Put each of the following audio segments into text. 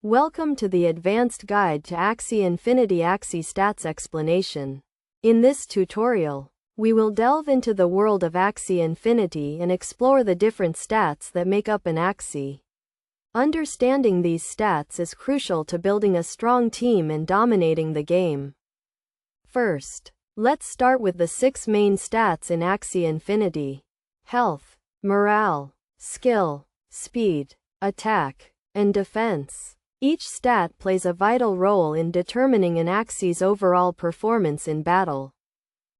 Welcome to the Advanced Guide to Axie Infinity Axie Stats Explanation. In this tutorial, we will delve into the world of Axie Infinity and explore the different stats that make up an Axie. Understanding these stats is crucial to building a strong team and dominating the game. First, let's start with the 6 main stats in Axie Infinity: health, morale, skill, speed, attack, and defense. Each stat plays a vital role in determining an Axie's overall performance in battle.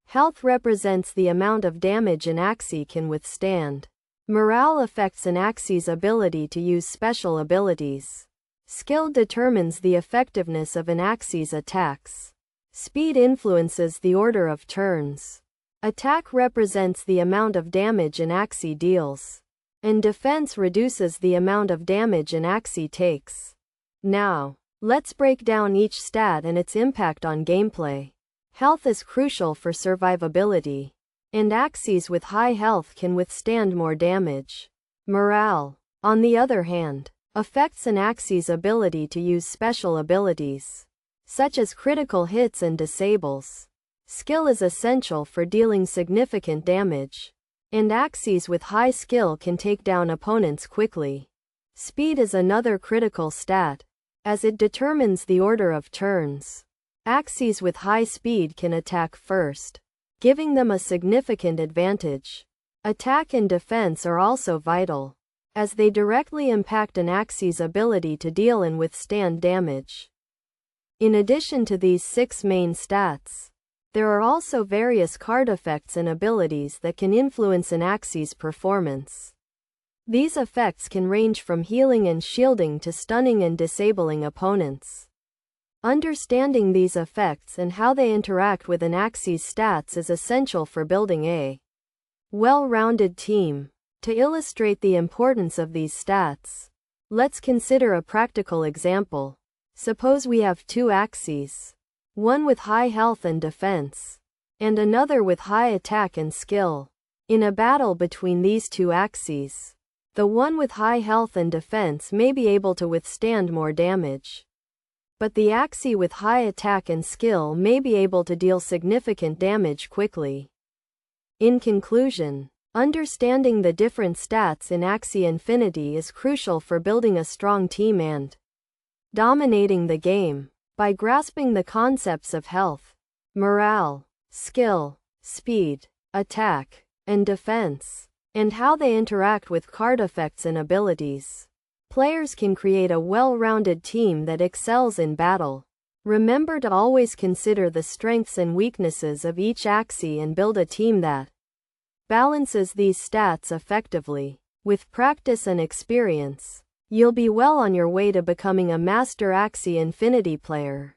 Health represents the amount of damage an Axie can withstand. Morale affects an Axie's ability to use special abilities. Skill determines the effectiveness of an Axie's attacks. Speed influences the order of turns. Attack represents the amount of damage an Axie deals. And defense reduces the amount of damage an Axie takes. Now, let's break down each stat and its impact on gameplay. Health is crucial for survivability, and Axies with high health can withstand more damage. Morale, on the other hand, affects an Axie's ability to use special abilities, such as critical hits and disables. Skill is essential for dealing significant damage, and Axies with high skill can take down opponents quickly. Speed is another critical stat, as it determines the order of turns. Axies with high speed can attack first, giving them a significant advantage. Attack and defense are also vital, as they directly impact an Axie's ability to deal and withstand damage. In addition to these 6 main stats, there are also various card effects and abilities that can influence an Axie's performance. These effects can range from healing and shielding to stunning and disabling opponents. Understanding these effects and how they interact with an Axie's stats is essential for building a well-rounded team. To illustrate the importance of these stats, let's consider a practical example. Suppose we have 2 Axies, one with high health and defense, and another with high attack and skill. In a battle between these 2 Axies, the one with high health and defense may be able to withstand more damage, but the Axie with high attack and skill may be able to deal significant damage quickly. In conclusion, understanding the different stats in Axie Infinity is crucial for building a strong team and dominating the game. By grasping the concepts of health, morale, skill, speed, attack, and defense, and how they interact with card effects and abilities, players can create a well-rounded team that excels in battle. Remember to always consider the strengths and weaknesses of each Axie and build a team that balances these stats effectively. With practice and experience, you'll be well on your way to becoming a master Axie Infinity player.